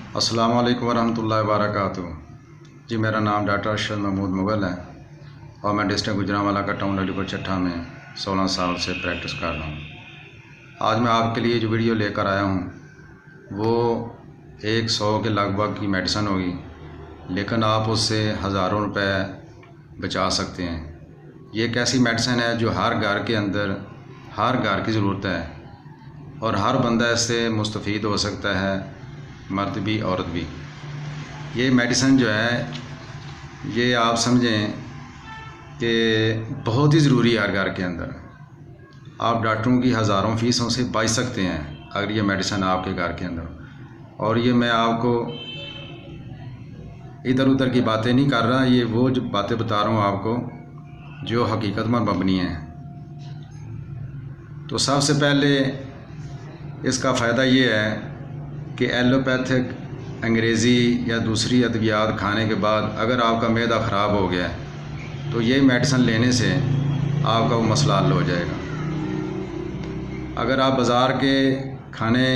السلام علیکم ورحمۃ اللہ وبرکاتہ۔ جی میرا نام ڈاکٹر ارشد محمود مغل ہے اور میں ڈسٹرکٹ گجرانوالہ کا ٹاؤن علی پور چٹھا میں 16 سال سے پریکٹس کر رہا ہوں۔ آج میں آپ کے لیے جو ویڈیو لے کر آیا ہوں وہ 100 کے لگ بھگ کی میڈیسن ہوگی، لیکن آپ اس سے ہزاروں روپے بچا سکتے ہیں۔ یہ ایک ایسی میڈیسن ہے جو ہر گھر کے اندر ہر گھر کی ضرورت ہے اور ہر بندہ اس سے مستفید ہو سکتا ہے، مرد بھی عورت بھی۔ یہ میڈیسن جو ہے یہ آپ سمجھیں کہ بہت ہی ضروری ہے ہر گھر کے اندر۔ آپ ڈاکٹروں کی ہزاروں فیسوں سے بچ سکتے ہیں اگر یہ میڈیسن آپ کے گھر کے اندر۔ اور یہ میں آپ کو ادھر ادھر کی باتیں نہیں کر رہا، یہ وہ جو باتیں بتا رہا ہوں آپ کو جو حقیقت پر مبنی ہیں۔ تو سب سے پہلے اس کا فائدہ یہ ہے کہ ایلوپیتھک انگریزی یا دوسری ادویات کھانے کے بعد اگر آپ کا معدہ خراب ہو گیا تو یہ میڈیسن لینے سے آپ کا وہ مسئلہ حل ہو جائے گا۔ اگر آپ بازار کے کھانے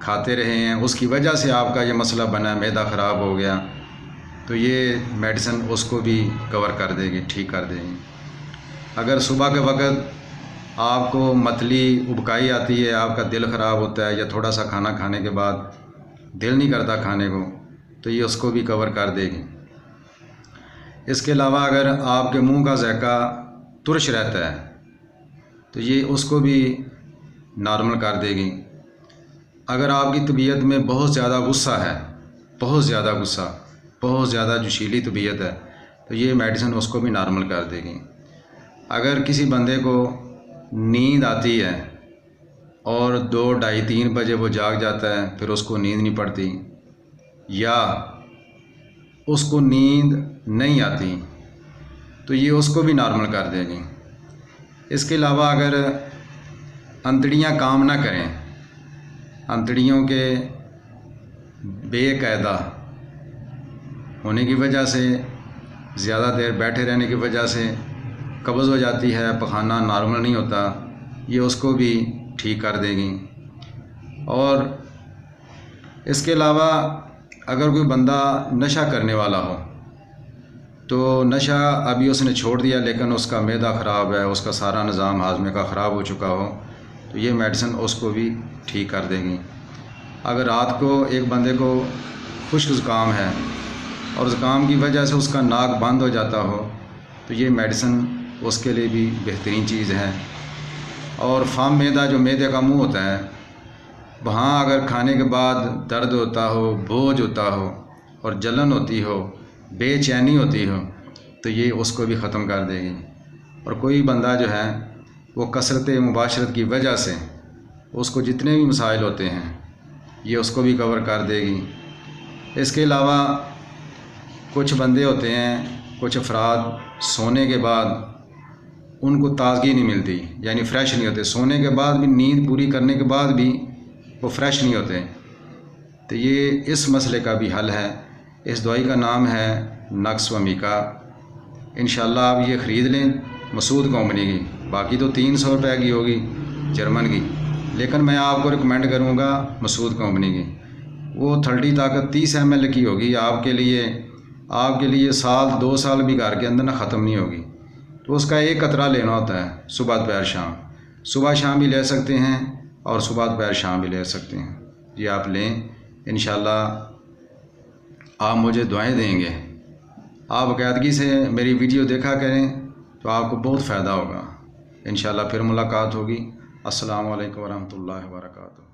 کھاتے رہے ہیں، اس کی وجہ سے آپ کا یہ مسئلہ بنا ہے، معدہ خراب ہو گیا، تو یہ میڈیسن اس کو بھی کور کر دے گی، ٹھیک کر دے گی۔ اگر صبح کے وقت آپ کو متلی ابکائی آتی ہے، آپ کا دل خراب ہوتا ہے یا تھوڑا سا کھانا کھانے کے بعد دل نہیں کرتا کھانے کو، تو یہ اس کو بھی کور کر دے گی۔ اس کے علاوہ اگر آپ کے منہ کا ذائقہ ترش رہتا ہے تو یہ اس کو بھی نارمل کر دے گی۔ اگر آپ کی طبیعت میں بہت زیادہ غصہ ہے، بہت زیادہ غصہ، بہت زیادہ جوشیلی طبیعت ہے، تو یہ میڈیسن اس کو بھی نارمل کر دے گی۔ اگر کسی بندے کو نیند آتی ہے اور 2، 2:30، 3 بجے وہ جاگ جاتا ہے، پھر اس کو نیند نہیں پڑتی یا اس کو نیند نہیں آتی، تو یہ اس کو بھی نارمل کر دے گی۔ اس کے علاوہ اگر انتڑیاں کام نہ کریں، انتڑیوں کے بے قاعدہ ہونے کی وجہ سے، زیادہ دیر بیٹھے رہنے کی وجہ سے قبض ہو جاتی ہے، پخانہ نارمل نہیں ہوتا، یہ اس کو بھی ٹھیک کر دے گی۔ اور اس کے علاوہ اگر کوئی بندہ نشہ کرنے والا ہو تو نشہ ابھی اس نے چھوڑ دیا لیکن اس کا معدہ خراب ہے، اس کا سارا نظام ہاضمے کا خراب ہو چکا ہو، تو یہ میڈیسن اس کو بھی ٹھیک کر دے گی۔ اگر رات کو ایک بندے کو خشک زکام ہے اور زکام کی وجہ سے اس کا ناک بند ہو جاتا ہو، تو یہ میڈیسن اس کے لیے بھی بہترین چیز ہے۔ اور فام معدہ جو معدے کا منہ ہوتا ہے، وہاں اگر کھانے کے بعد درد ہوتا ہو، بوجھ ہوتا ہو اور جلن ہوتی ہو، بے چینی ہوتی ہو، تو یہ اس کو بھی ختم کر دے گی۔ اور کوئی بندہ جو ہے وہ کثرت مباشرت کی وجہ سے اس کو جتنے بھی مسائل ہوتے ہیں یہ اس کو بھی کور کر دے گی۔ اس کے علاوہ کچھ بندے ہوتے ہیں، کچھ افراد سونے کے بعد ان کو تازگی نہیں ملتی، یعنی فریش نہیں ہوتے، سونے کے بعد بھی، نیند پوری کرنے کے بعد بھی وہ فریش نہیں ہوتے، تو یہ اس مسئلے کا بھی حل ہے۔ اس دوائی کا نام ہے نقص و میکا۔ انشاءاللہ آپ یہ خرید لیں مسعود کمپنی کی، باقی تو 300 روپے کی ہوگی جرمن کی، لیکن میں آپ کو ریکمینڈ کروں گا مسعود کمپنی کی۔ وہ 30 طاقت 30 ml کی ہوگی، آپ کے لیے سال 2 سال بھی گھر کے اندر نہ ختم نہیں ہوگی۔ تو اس کا ایک قطرہ لینا ہوتا ہے، صبح دوپہر شام، صبح شام بھی لے سکتے ہیں اور صبح دوپہر شام بھی لے سکتے ہیں۔ یہ آپ لیں، انشاءاللہ آپ مجھے دعائیں دیں گے۔ آپ باقاعدگی سے میری ویڈیو دیکھا کریں تو آپ کو بہت فائدہ ہوگا۔ انشاءاللہ پھر ملاقات ہوگی۔ السلام علیکم ورحمۃ اللہ وبرکاتہ۔